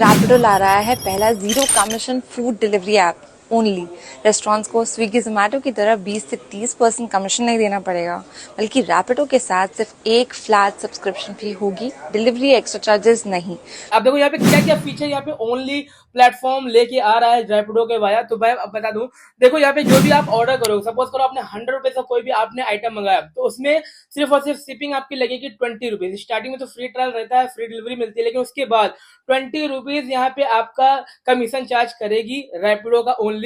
रैपिडो ला रहा है पहला zero commission food delivery app only. Restaurants को स्विगी जोमेटो की तरह 20 से 30% कमीशन नहीं देना पड़ेगा, बल्कि रैपिडो के साथ सिर्फ एक फ्लैट सब्सक्रिप्शन फी होगी, डिलीवरी एक्स्ट्रा चार्जेस नहीं। अब देखो यहाँ पे क्या क्या फीचर यहाँ पे ओनली प्लेटफॉर्म लेके आ रहा है रैपिडो के वाया। तो मैं अब बता दूं, देखो यहाँ पे जो भी आप ऑर्डर करो, सपोज करो आपने 100 रुपए का कोई भी आपने आइटम मंगाया, तो उसमें सिर्फ और सिर्फ शिपिंग आपकी लगेगी 20 रुपीज। स्टार्टिंग में तो फ्री ट्रायल रहता है, फ्री डिलीवरी मिलती है, लेकिन उसके बाद 20 रुपीज यहाँ पे आपका कमीशन चार्ज करेगी रैपिडो का ओनली।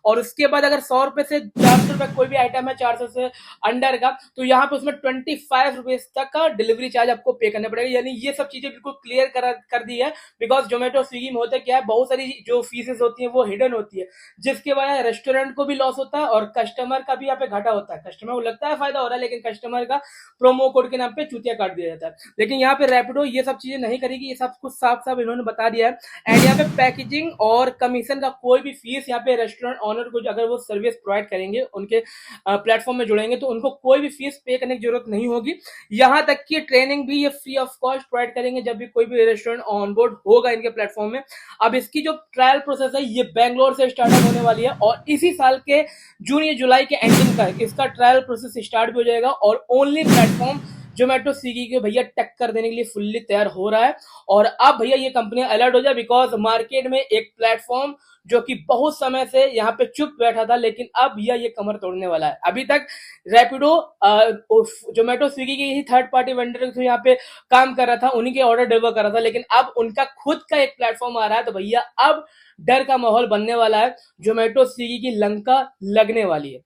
और उसके बाद अगर 100 रुपए से 400 रुपए कोई भी आइटम है 400 से अंडर का, तो यहाँ पे उसमें 25 रुपीज तक का डिलीवरी चार्ज आपको पे करना पड़ेगा। यानी ये सब चीजें बिल्कुल क्लियर कर दी है। बिकॉज जोमेटो स्विगी में होता क्या है, बहुत सारी जो फीसेस होती है वो हिडन होती है, जिसके वजह रेस्टोरेंट को भी लॉस होता है और कस्टमर का भी यहाँ पे घाटा होता है। कस्टमर को लगता है फायदा हो रहा है, लेकिन कस्टमर का प्रोमो कोड के नाम पे चूतिया काट दिया जाता है। लेकिन यहाँ पे रैपिडो ये सब चीजें नहीं करेगी, ये सब कुछ साफ साफ इन्होंने बता दिया है। एंड यहाँ पे पैकेजिंग और कमीशन का कोई भी फीस यहाँ पे रेस्टोरेंट ऑनर को अगर वो सर्विस प्रोवाइड करेंगे, उनके प्लेटफॉर्म में जुड़ेंगे, तो उनको कोई भी फीस पे करने की जरूरत नहीं होगी। यहाँ तक कि ट्रेनिंग भी ये फ्री ऑफ कॉस्ट प्रोवाइड करेंगे जब भी कोई भी रेस्टोरेंट ऑनबोर्ड होगा इनके प्लेटफॉर्म में। अब इसकी जो ट्रायल प्रोसेस है ये बैंगलोर से स्टार्टअप होने वाली है, और इसी साल के जून या जुलाई के एंडिंग तक इसका ट्रायल प्रोसेस स्टार्ट भी हो जाएगा। और ओनली प्लेटफॉर्म जोमेटो स्विगी के भैया टक्कर देने के लिए फुल्ली तैयार हो रहा है। और अब भैया ये कंपनियां अलर्ट हो जाए, बिकॉज मार्केट में एक प्लेटफॉर्म जो कि बहुत समय से यहाँ पे चुप बैठा था, लेकिन अब भैया ये कमर तोड़ने वाला है। अभी तक रैपिडो जोमेटो स्विगी की ही थर्ड पार्टी वेंडर जो यहाँ पे काम कर रहा था, उन्हीं के ऑर्डर डिलीवर कर रहा था, लेकिन अब उनका खुद का एक प्लेटफॉर्म आ रहा है। तो भैया अब डर का माहौल बनने वाला है, जोमेटो स्विगी की लंका लगने वाली है।